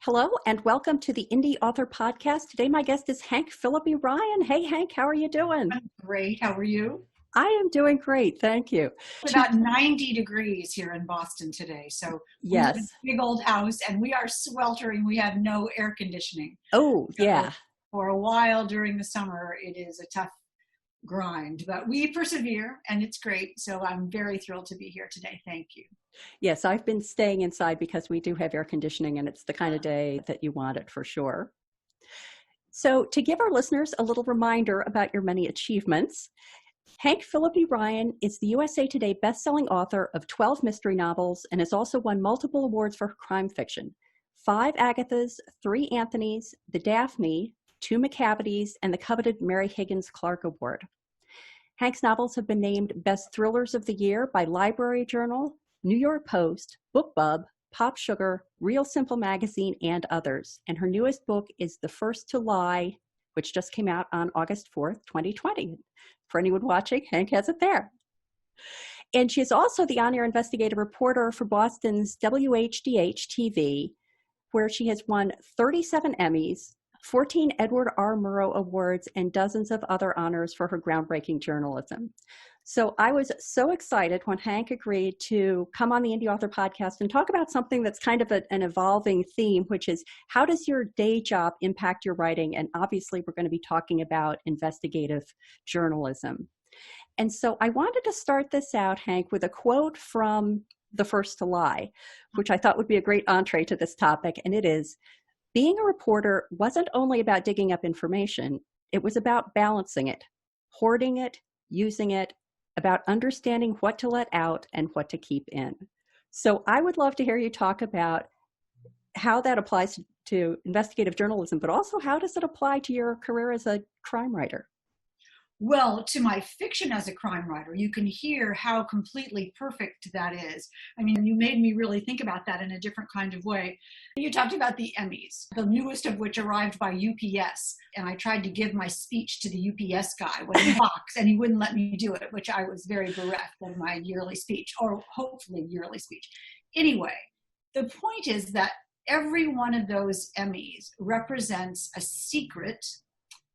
Hello and welcome to the Indy Author Podcast. Today my guest is Phillippi Ryan. Hey Hank, how are you doing? I'm great. How are you? I am doing great, thank you. It's about 90 degrees here in Boston today. So yes, we have a big old house and we are sweltering. We have no air conditioning. Oh, so yeah. For a while during the summer, it is a tough grind, but we persevere and it's great. So I'm very thrilled to be here today. Thank you. Yes, I've been staying inside because we do have air conditioning and it's the kind of day that you want it for sure. So to give our listeners a little reminder about your many achievements, Phillippi Ryan is the USA Today bestselling author of 12 mystery novels and has also won multiple awards for crime fiction: 5 Agathas, 3 Anthonys, the Daphne, 2 Macavitys, and the coveted Mary Higgins Clark Award. Hank's novels have been named Best Thrillers of the Year by Library Journal, New York Post, BookBub, PopSugar, Real Simple Magazine, and others. And her newest book is The First to Lie, which just came out on August 4th, 2020. For anyone watching, Hank has it there. And she is also the on-air investigative reporter for Boston's WHDH-TV, where she has won 37 Emmys, 14 Edward R. Murrow Awards, and dozens of other honors for her groundbreaking journalism. So I was so excited when Hank agreed to come on the Indy Author Podcast and talk about something that's kind of an evolving theme, which is how does your day job impact your writing? And obviously we're going to be talking about investigative journalism. And so I wanted to start this out, Hank, with a quote from The First to Lie, which I thought would be a great entree to this topic. And it is, being a reporter wasn't only about digging up information, it was about balancing it, hoarding it, using it, about understanding what to let out and what to keep in. So I would love to hear you talk about how that applies to investigative journalism, but also how does it apply to your career as a crime writer? Well, to my fiction as a crime writer, you can hear how completely perfect that is. I mean, you made me really think about that in a different kind of way. You talked about the Emmys, the newest of which arrived by UPS. And I tried to give my speech to the UPS guy when he boxed, and he wouldn't let me do it, which I was very bereft of my yearly speech, or hopefully yearly speech. Anyway, the point is that every one of those Emmys represents a secret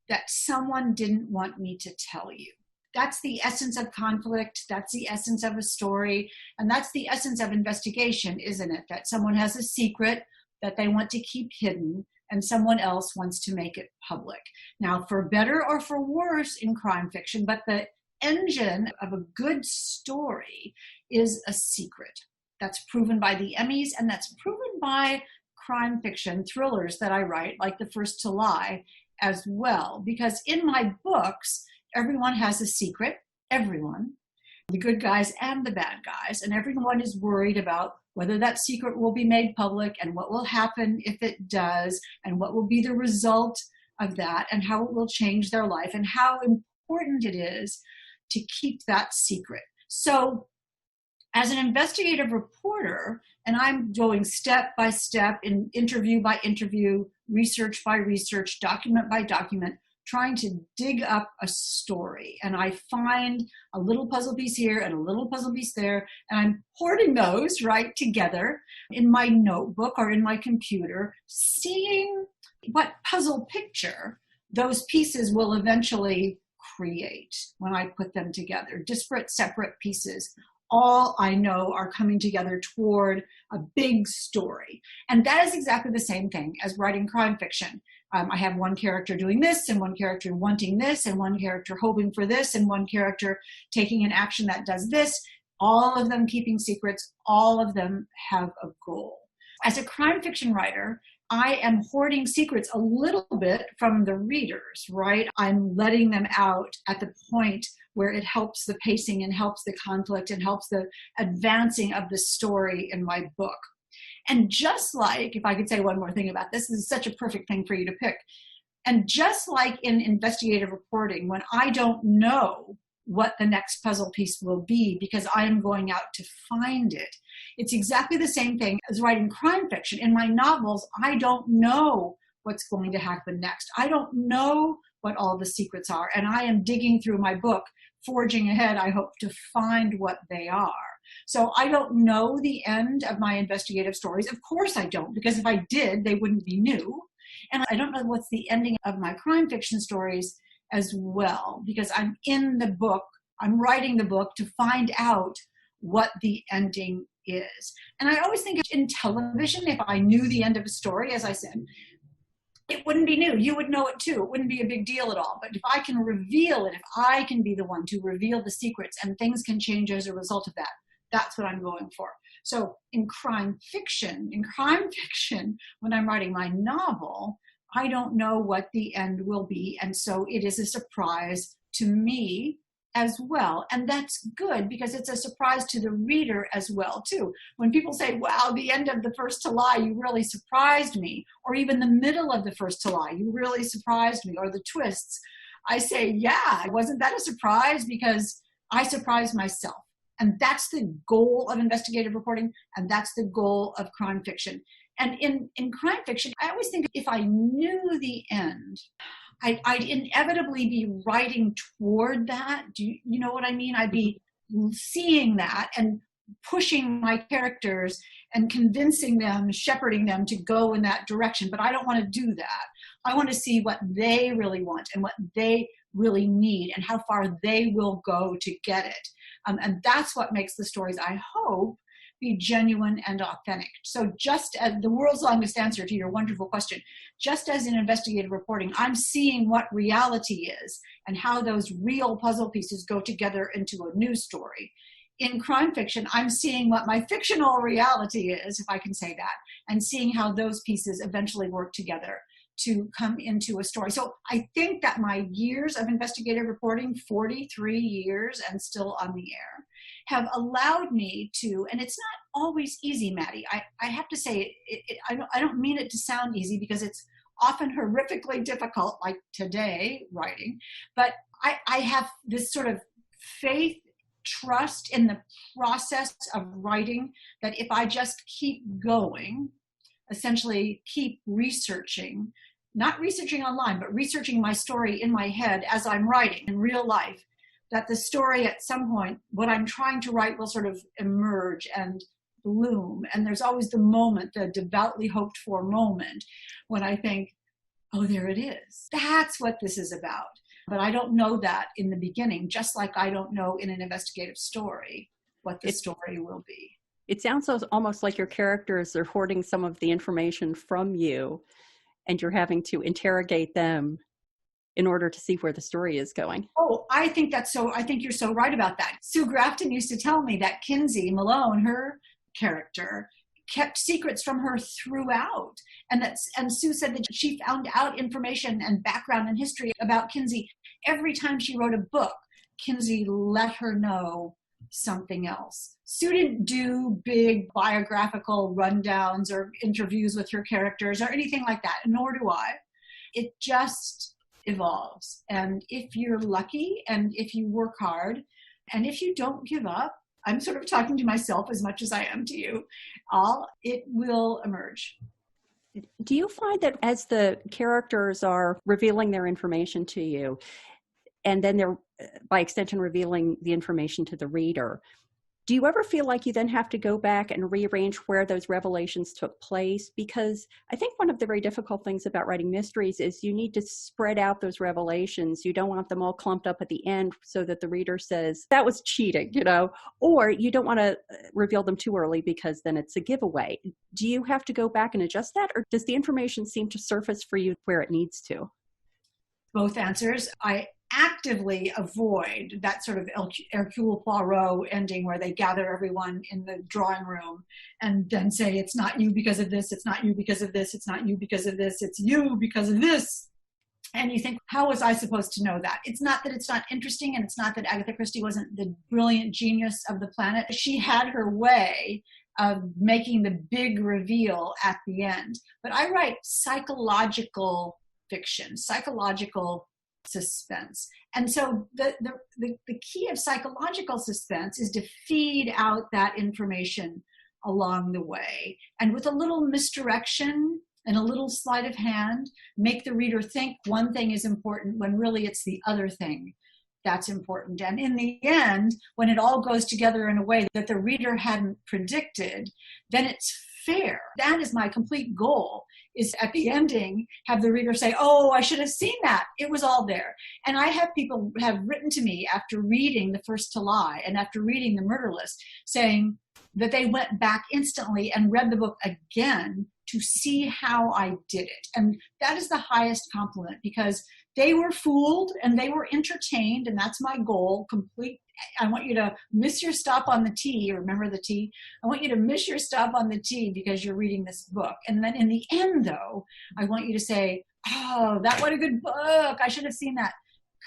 that someone didn't want me to tell you. That's the essence of conflict. That's the essence of a story. And that's the essence of investigation, isn't it? That someone has a secret that they want to keep hidden and someone else wants to make it public. Now, for better or for worse in crime fiction, but the engine of a good story is a secret. That's proven by the Emmys, and that's proven by crime fiction thrillers that I write, like The First to Lie, as well, because in my books, everyone has a secret, everyone, the good guys and the bad guys, and everyone is worried about whether that secret will be made public and what will happen if it does, and what will be the result of that, and how it will change their life, and how important it is to keep that secret. So as an investigative reporter, and I'm going step by step, in interview by interview, research by research, document by document, trying to dig up a story. And I find a little puzzle piece here and a little puzzle piece there, and I'm hoarding those right together in my notebook or in my computer, seeing what puzzle picture those pieces will eventually create when I put them together. Disparate, separate pieces, all I know are coming together toward a big story. And that is exactly the same thing as writing crime fiction. I have one character doing this, and one character wanting this, and one character hoping for this, and one character taking an action that does this, all of them keeping secrets, all of them have a goal. As a crime fiction writer, I am hoarding secrets a little bit from the readers, right? I'm letting them out at the point where it helps the pacing and helps the conflict and helps the advancing of the story in my book. And just like, if I could say one more thing about this, this is such a perfect thing for you to pick. And just like in investigative reporting, when I don't know what the next puzzle piece will be because I am going out to find it, it's exactly the same thing as writing crime fiction. In my novels, I don't know what's going to happen next. I don't know what all the secrets are, and I am digging through my book, forging ahead, I hope, to find what they are. So I don't know the end of my investigative stories. Of course I don't, because if I did, they wouldn't be new. And I don't know what's the ending of my crime fiction stories as well, because I'm in the book, I'm writing the book to find out what the ending is. And I always think in television, if I knew the end of a story, as I said, it wouldn't be new. You would know it too. It wouldn't be a big deal at all. But if I can reveal it, if I can be the one to reveal the secrets and things can change as a result of that, that's what I'm going for. So in crime fiction, when I'm writing my novel, I don't know what the end will be. And so it is a surprise to me as well. And that's good because it's a surprise to the reader as well too. When people say, wow, the end of the first to lie, you really surprised me, or even the middle of the first to lie, you really surprised me, or the twists, I say, yeah, wasn't that a surprise? Because I surprised myself. And that's the goal of investigative reporting, and that's the goal of crime fiction. And in crime fiction, I always think if I knew the end, I'd inevitably be writing toward that. Do you know what I mean? I'd be seeing that and pushing my characters and convincing them, shepherding them to go in that direction. But I don't want to do that. I want to see what they really want and what they really need and how far they will go to get it. And that's what makes the stories, I hope, be genuine and authentic. So just as the world's longest answer to your wonderful question, just as in investigative reporting, I'm seeing what reality is and how those real puzzle pieces go together into a news story. In crime fiction, I'm seeing what my fictional reality is, if I can say that, and seeing how those pieces eventually work together to come into a story. So I think that my years of investigative reporting, 43 years and still on the air, have allowed me to, and it's not always easy, Maddie. I have to say, I don't mean it to sound easy because it's often horrifically difficult, like today writing, but I have this sort of faith, trust in the process of writing that if I just keep going, essentially keep researching, not researching online, but researching my story in my head as I'm writing in real life, that the story at some point, what I'm trying to write will sort of emerge and bloom. And there's always the moment, the devoutly hoped for moment when I think, oh, there it is. That's what this is about. But I don't know that in the beginning, just like I don't know in an investigative story what the story will be. It sounds almost like your characters are hoarding some of the information from you and you're having to interrogate them in order to see where the story is going. Oh, I think you're so right about that. Sue Grafton used to tell me that Kinsey Malone, her character, kept secrets from her throughout. And Sue said that she found out information and background and history about Kinsey. Every time she wrote a book, Kinsey let her know something else. Sue didn't do big biographical rundowns or interviews with her characters or anything like that, nor do I. It just evolves. And if you're lucky and if you work hard and if you don't give up, I'm sort of talking to myself as much as I am to you, it will emerge. Do you find that as the characters are revealing their information to you, and then they're, by extension, revealing the information to the reader, do you ever feel like you then have to go back and rearrange where those revelations took place? Because I think one of the very difficult things about writing mysteries is you need to spread out those revelations. You don't want them all clumped up at the end so that the reader says, that was cheating, or you don't want to reveal them too early because then it's a giveaway. Do you have to go back and adjust that, or does the information seem to surface for you where it needs to? Both answers. I actively avoid that sort of Hercule Poirot ending where they gather everyone in the drawing room and then say, it's not you because of this, it's not you because of this, it's not you because of this, it's you because of this. And you think, how was I supposed to know that? It's not that it's not interesting, and it's not that Agatha Christie wasn't the brilliant genius of the planet. She had her way of making the big reveal at the end. But I write psychological fiction, psychological suspense. And so the key of psychological suspense is to feed out that information along the way. And with a little misdirection and a little sleight of hand, make the reader think one thing is important when really it's the other thing that's important. And in the end, when it all goes together in a way that the reader hadn't predicted, then it's fair. That is my complete goal, is at the ending, have the reader say, oh, I should have seen that. It was all there. And I have people have written to me after reading The First to Lie and after reading The Murder List, saying that they went back instantly and read the book again to see how I did it. And that is the highest compliment, because they were fooled and they were entertained, and that's my goal. I want you to miss your stop on the T. Remember the T? I want you to miss your stop on the T because you're reading this book. And then in the end, though, I want you to say, oh, what a good book. I should have seen that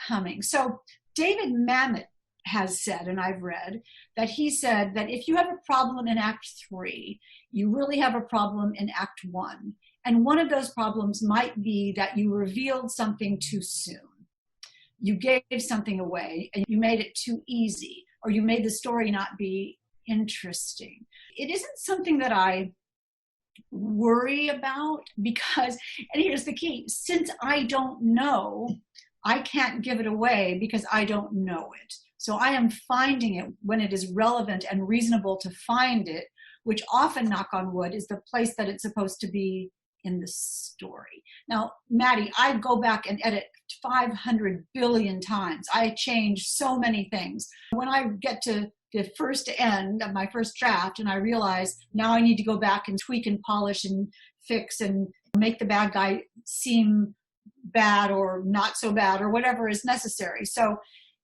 coming. So David Mamet has said, and I've read, that he said that if you have a problem in Act 3, you really have a problem in Act 1. And one of those problems might be that you revealed something too soon. You gave something away and you made it too easy, or you made the story not be interesting. It isn't something that I worry about because, and here's the key, since I don't know, I can't give it away because I don't know it. So I am finding it when it is relevant and reasonable to find it, which often, knock on wood, is the place that it's supposed to be in the story. Now, Maddie, I go back and edit 500 billion times. I change so many things. When I get to the first end of my first draft and I realize now I need to go back and tweak and polish and fix and make the bad guy seem bad or not so bad or whatever is necessary. So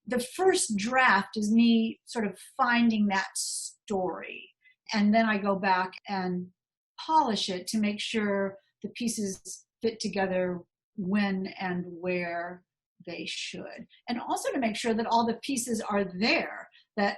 the first draft is me sort of finding that story. And then I go back and polish it to make sure the pieces fit together when and where they should. And also to make sure that all the pieces are there,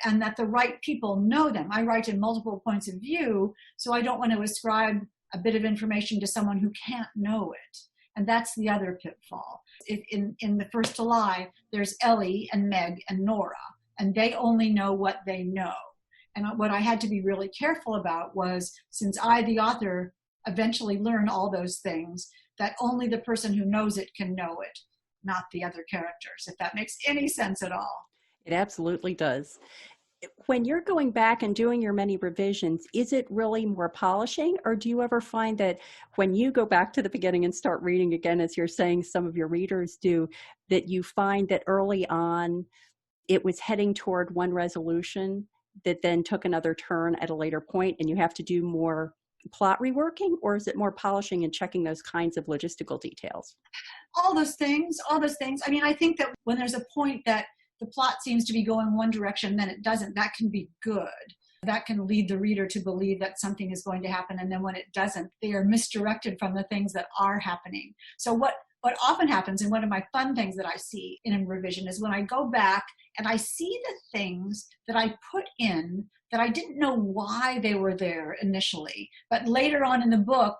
and that the right people know them. I write in multiple points of view, so I don't want to ascribe a bit of information to someone who can't know it. And that's the other pitfall. In The First to Lie, there's Ellie and Meg and Nora, and they only know what they know. And what I had to be really careful about was, since I, the author, eventually learn all those things, that only the person who knows it can know it, not the other characters, if that makes any sense at all. It absolutely does. When you're going back and doing your many revisions, is it really more polishing, or do you ever find that when you go back to the beginning and start reading again, as you're saying some of your readers do, that you find that early on it was heading toward one resolution that then took another turn at a later point and you have to do more plot reworking, or is it more polishing and checking those kinds of logistical details? All those things. I mean, I think that when there's a point that the plot seems to be going one direction, then it doesn't, that can be good. That can lead the reader to believe that something is going to happen. And then when it doesn't, they are misdirected from the things that are happening. So what often happens, and one of my fun things that I see in a revision, is when I go back and I see the things that I put in that I didn't know why they were there initially, but later on in the book,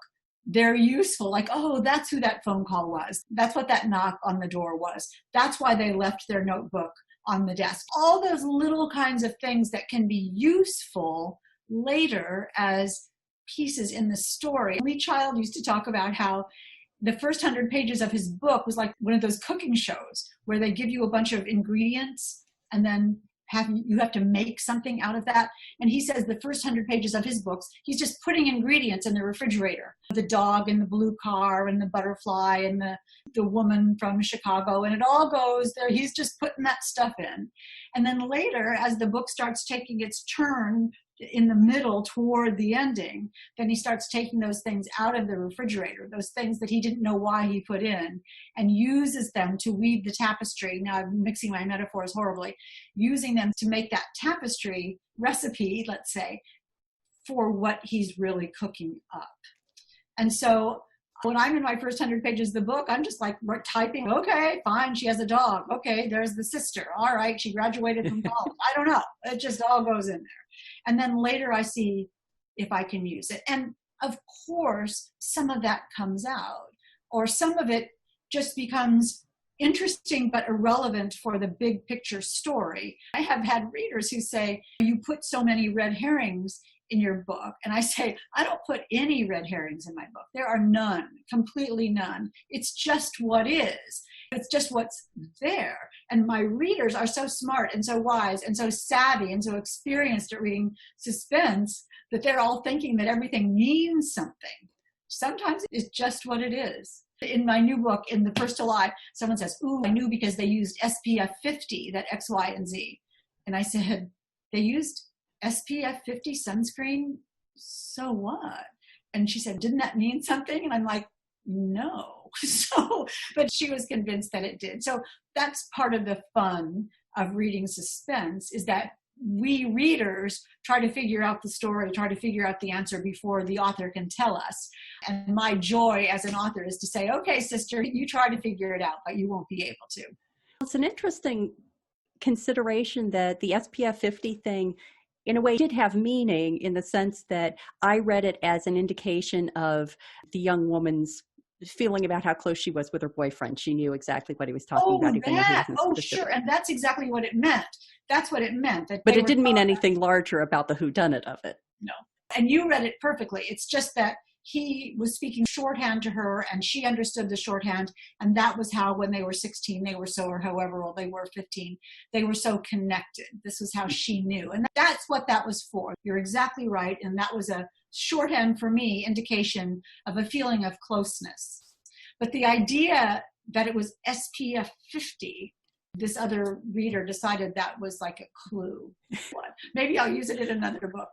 they're useful. Like, oh, that's who that phone call was. That's what that knock on the door was. That's why they left their notebook on the desk. All those little kinds of things that can be useful later as pieces in the story. Lee Child used to talk about how the first 100 pages of his book was like one of those cooking shows where they give you a bunch of ingredients and then you have to make something out of that. And he says the first 100 pages of his books, he's just putting ingredients in the refrigerator. The dog and the blue car and the butterfly and the woman from Chicago, and it all goes there. He's just putting that stuff in. And then later, as the book starts taking its turn in the middle toward the ending, then he starts taking those things out of the refrigerator, those things that he didn't know why he put in, and uses them to weave the tapestry. Now I'm mixing my metaphors horribly, using them to make that tapestry recipe, let's say, for what he's really cooking up. And so when I'm in my first 100 pages of the book, I'm just like typing, okay, fine, she has a dog. Okay, there's the sister. All right, she graduated from college. I don't know. It just all goes in there. And then later I see if I can use it. And of course, some of that comes out, or some of it just becomes interesting but irrelevant for the big picture story. I have had readers who say, you put so many red herrings in your book. And I say, I don't put any red herrings in my book. There are none, completely none. It's just what is. It's just what's there. And my readers are so smart and so wise and so savvy and so experienced at reading suspense that they're all thinking that everything means something. Sometimes it's just what it is. In my new book, in the first July, someone says, ooh, I knew because they used SPF 50, that X, Y, and Z. And I said, they used SPF 50 sunscreen? So what? And she said, didn't that mean something? And I'm like, no. But she was convinced that it did. So that's part of the fun of reading suspense, is that we readers try to figure out the story, try to figure out the answer before the author can tell us. And my joy as an author is to say, okay, sister, you try to figure it out, but you won't be able to. It's an interesting consideration that the SPF 50 thing, in a way, did have meaning, in the sense that I read it as an indication of the young woman's feeling about how close she was with her boyfriend. She knew exactly what he was talking about. Even though he wasn't specific. Sure. And that's exactly what it meant. That's what it meant. But it didn't mean anything larger about the whodunit of it. No. And you read it perfectly. It's just that he was speaking shorthand to her and she understood the shorthand. And that was how, when they were 16, they were so, or however old they were, 15, they were so connected. This was how she knew. And that's what that was for. You're exactly right. And that was a shorthand for me, indication of a feeling of closeness. But the idea that it was SPF 50, this other reader decided that was like a clue. Maybe I'll use it in another book.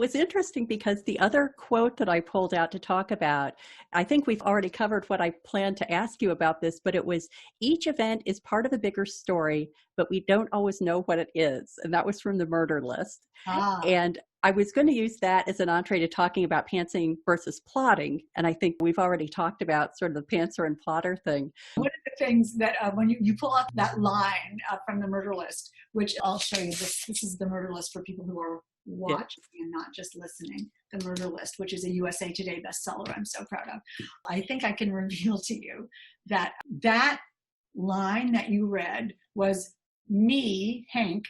It's interesting because the other quote that I pulled out to talk about, I think we've already covered what I planned to ask you about this, but it was, each event is part of a bigger story, but we don't always know what it is. And that was from The Murder List. And I was going to use that as an entree to talking about pantsing versus plotting. And I think we've already talked about sort of the pantser and plotter thing. One of the things that when you pull up that line from The Murder List, which I'll show you, this is The Murder List for people who are watching and not just listening. The Murder List, which is a USA Today bestseller I'm so proud of. I think I can reveal to you that that line that you read was me, Hank,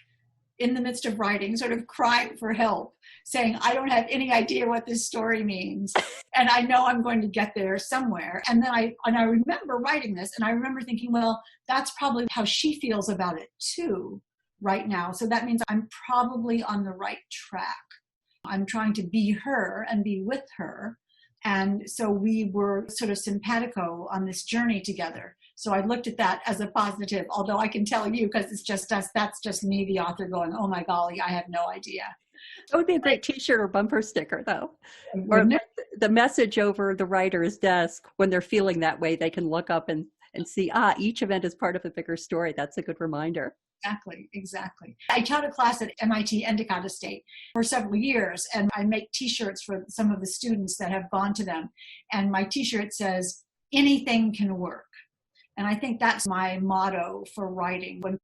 in the midst of writing, sort of crying for help, saying, I don't have any idea what this story means. And I know I'm going to get there somewhere. And then I remember writing this, and I remember thinking, well, that's probably how she feels about it too right now. So that means I'm probably on the right track. I'm trying to be her and be with her. And so we were sort of simpatico on this journey together. So I looked at that as a positive, although I can tell you, because it's just us, that's just me, the author, going, oh my golly, I have no idea. That would be a great t-shirt or bumper sticker, though. Or the message over the writer's desk, when they're feeling that way, they can look up and see, each event is part of a bigger story. That's a good reminder. Exactly. I taught a class at MIT Endicott Estate for several years, and I make t-shirts for some of the students that have gone to them. And my t-shirt says, anything can work. And I think that's my motto for writing. When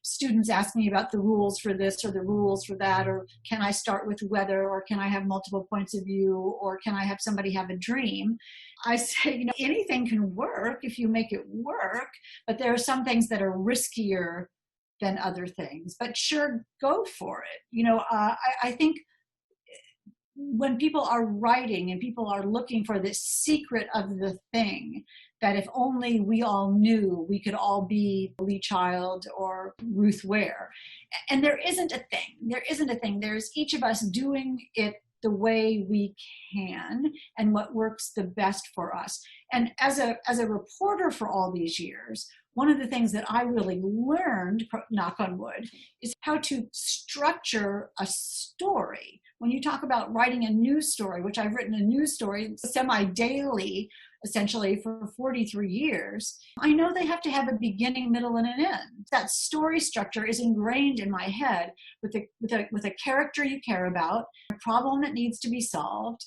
students ask me about the rules for this or the rules for that, or can I start with weather, or can I have multiple points of view, or can I have somebody have a dream? I say, anything can work if you make it work, but there are some things that are riskier than other things, but sure, go for it. I think when people are writing and people are looking for this secret of the thing, that if only we all knew, we could all be Lee Child or Ruth Ware. And there isn't a thing. There's each of us doing it the way we can and what works the best for us. And as a reporter for all these years, one of the things that I really learned, knock on wood, is how to structure a story. When you talk about writing a news story, which I've written a news story semi-daily, essentially for 43 years, I know they have to have a beginning, middle, and an end. That story structure is ingrained in my head with a character you care about, a problem that needs to be solved,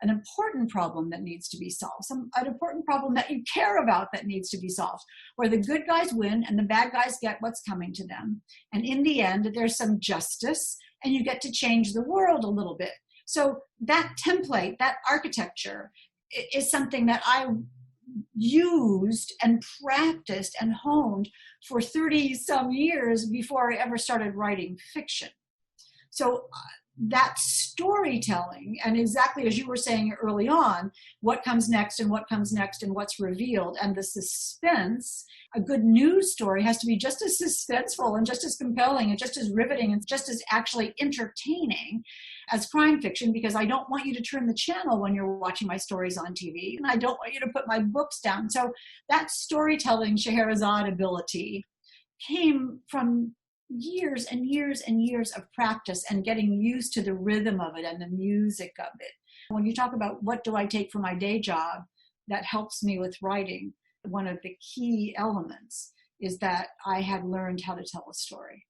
an important problem that needs to be solved, an important problem that you care about that needs to be solved, where the good guys win and the bad guys get what's coming to them. And in the end, there's some justice and you get to change the world a little bit. So that template, that architecture is something that I used and practiced and honed for 30 some years before I ever started writing fiction. So that storytelling, and exactly as you were saying early on, what comes next and what comes next and what's revealed, and the suspense, a good news story has to be just as suspenseful and just as compelling and just as riveting and just as actually entertaining as crime fiction, because I don't want you to turn the channel when you're watching my stories on TV, and I don't want you to put my books down. So that storytelling Scheherazade ability came from years and years and years of practice and getting used to the rhythm of it and the music of it. When you talk about what do I take for my day job that helps me with writing, one of the key elements is that I had learned how to tell a story.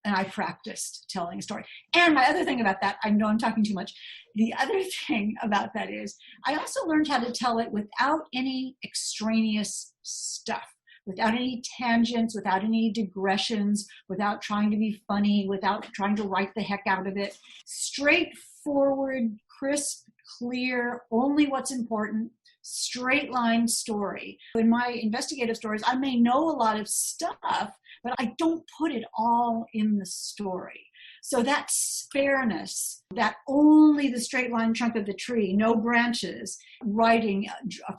And I practiced telling a story. And my other thing about that, I know I'm talking too much. The other thing about that is I also learned how to tell it without any extraneous stuff, without any tangents, without any digressions, without trying to be funny, without trying to write the heck out of it. Straightforward, crisp, clear, only what's important, straight line story. In my investigative stories, I may know a lot of stuff, but I don't put it all in the story. So that spareness, that only the straight line trunk of the tree, no branches, writing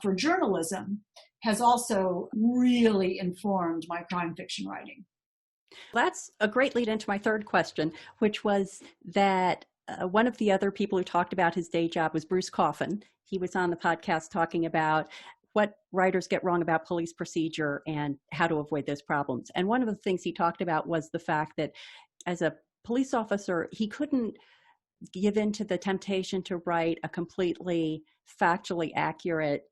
for journalism has also really informed my crime fiction writing. That's a great lead into my third question, which was that one of the other people who talked about his day job was Bruce Coffin. He was on the podcast talking about what writers get wrong about police procedure and how to avoid those problems. And one of the things he talked about was the fact that as a police officer, he couldn't give in to the temptation to write a completely factually accurate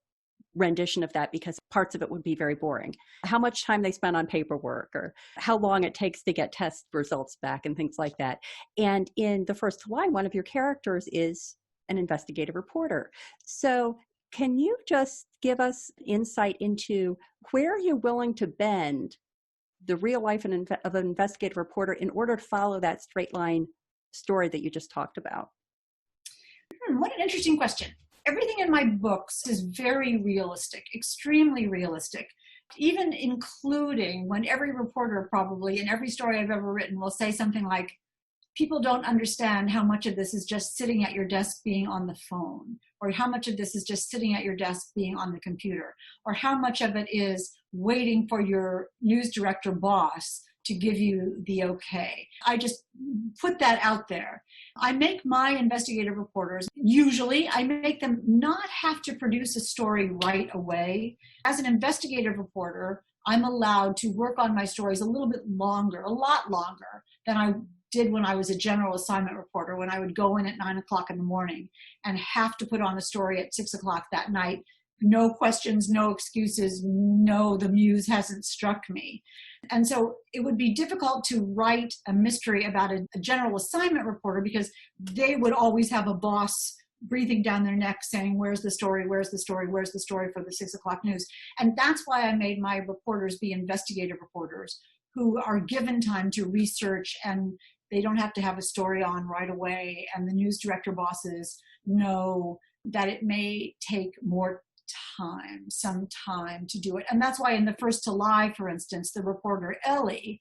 rendition of that because parts of it would be very boring. How much time they spend on paperwork or how long it takes to get test results back and things like that. And in The First to Lie, one of your characters is an investigative reporter. So can you just give us insight into where you're willing to bend the real life of an investigative reporter in order to follow that straight line story that you just talked about? What an interesting question. Everything in my books is very realistic, extremely realistic, even including when every reporter probably in every story I've ever written will say something like, people don't understand how much of this is just sitting at your desk being on the phone, or how much of this is just sitting at your desk being on the computer, or how much of it is waiting for your news director boss to give you the okay. I just put that out there. I make my investigative reporters, usually I make them not have to produce a story right away. As an investigative reporter, I'm allowed to work on my stories a little bit longer, a lot longer than I did when I was a general assignment reporter, when I would go in at 9 o'clock in the morning and have to put on a story at 6 o'clock that night. No questions, no excuses, no, the muse hasn't struck me. And so it would be difficult to write a mystery about a general assignment reporter because they would always have a boss breathing down their neck saying, where's the story, where's the story, where's the story for the 6 o'clock news? And that's why I made my reporters be investigative reporters who are given time to research, and they don't have to have a story on right away. And the news director bosses know that it may take more time, some time to do it. And that's why in The First to Lie, for instance, the reporter Ellie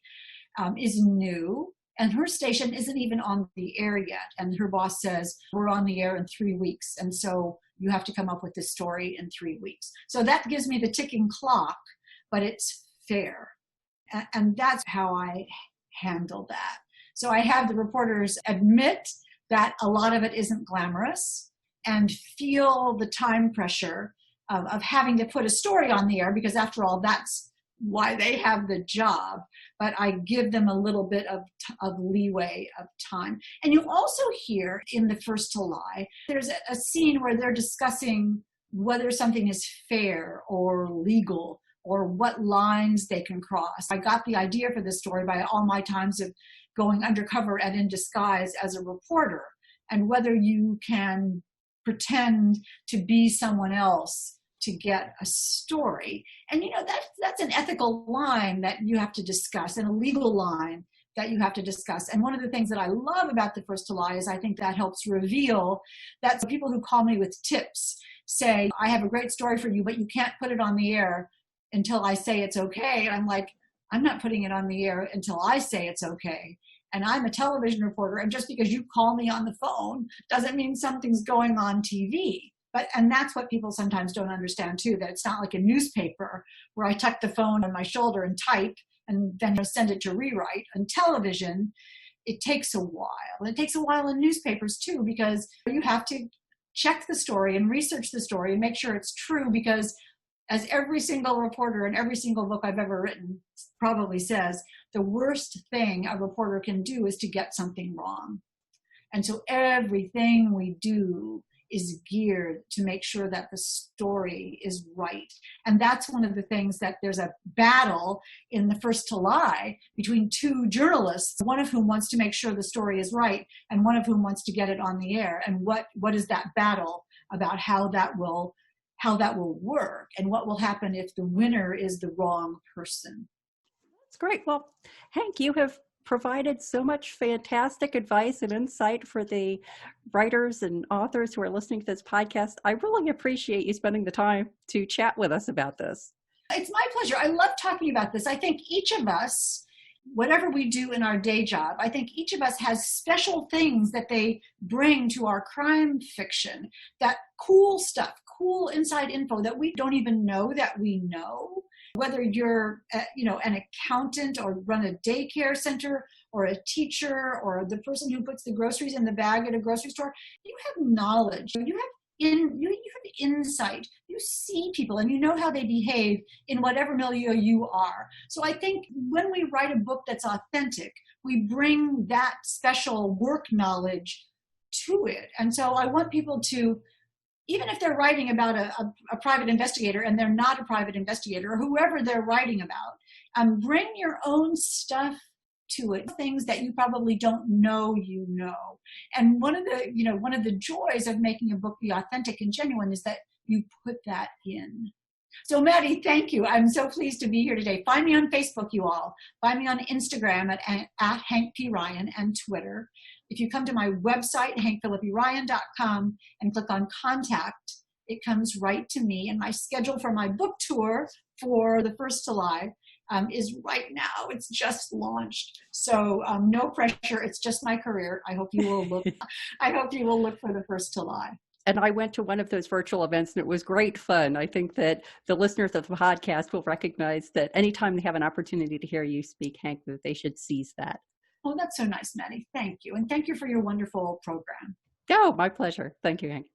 is new and her station isn't even on the air yet. And her boss says, we're on the air in 3 weeks. And so you have to come up with this story in 3 weeks. So that gives me the ticking clock, but it's fair. And that's how I handle that. So I have the reporters admit that a lot of it isn't glamorous and feel the time pressure of having to put a story on the air, because after all, that's why they have the job. But I give them a little bit of leeway of time. And you also hear in The First to Lie, there's a scene where they're discussing whether something is fair or legal or what lines they can cross. I got the idea for this story by all my times of going undercover and in disguise as a reporter, and whether you can pretend to be someone else to get a story. And you know, that's an ethical line that you have to discuss, and a legal line that you have to discuss. And one of the things that I love about The First to Lie is I think that helps reveal that people who call me with tips say, I have a great story for you, but you can't put it on the air until I say it's okay. And I'm like, I'm not putting it on the air until I say it's okay. and I'm a television reporter, and just because you call me on the phone doesn't mean something's going on TV. And that's what people sometimes don't understand too, that it's not like a newspaper where I tuck the phone on my shoulder and type and then send it to rewrite. On television, it takes a while. It takes a while in newspapers too, because you have to check the story and research the story and make sure it's true, because as every single reporter in every single book I've ever written probably says, the worst thing a reporter can do is to get something wrong. And so everything we do is geared to make sure that the story is right. And that's one of the things that there's a battle in The First to Lie between two journalists, one of whom wants to make sure the story is right and one of whom wants to get it on the air. And what is that battle about, how that will work, and what will happen if the winner is the wrong person. That's great. Well, Hank, you have provided so much fantastic advice and insight for the writers and authors who are listening to this podcast. I really appreciate you spending the time to chat with us about this. It's my pleasure. I love talking about this. I think each of us, whatever we do in our day job, I think each of us has special things that they bring to our crime fiction, that cool stuff, cool inside info that we don't even know that we know. Whether you're, an accountant or run a daycare center or a teacher or the person who puts the groceries in the bag at a grocery store, you have knowledge. You have insight. You see people and you know how they behave in whatever milieu you are. So I think when we write a book that's authentic, we bring that special work knowledge to it. And so I want people to, even if they're writing about a private investigator and they're not a private investigator, or whoever they're writing about, bring your own stuff to it, things that you probably don't know you know. And one of the joys of making a book be authentic and genuine is that you put that in. So Maddie, thank you. I'm so pleased to be here today. Find me on Facebook, you all. Find me on Instagram at Hank P. Ryan, and Twitter. If you come to my website, hankphillippiryan.com, and click on contact, it comes right to me. And my schedule for my book tour for The First to Lie is right now. It's just launched. So no pressure. It's just my career. I hope you will look for The First to Lie. And I went to one of those virtual events and it was great fun. I think that the listeners of the podcast will recognize that anytime they have an opportunity to hear you speak, Hank, that they should seize that. Oh, that's so nice, Maddie. Thank you. And thank you for your wonderful program. Oh, my pleasure. Thank you, Hank.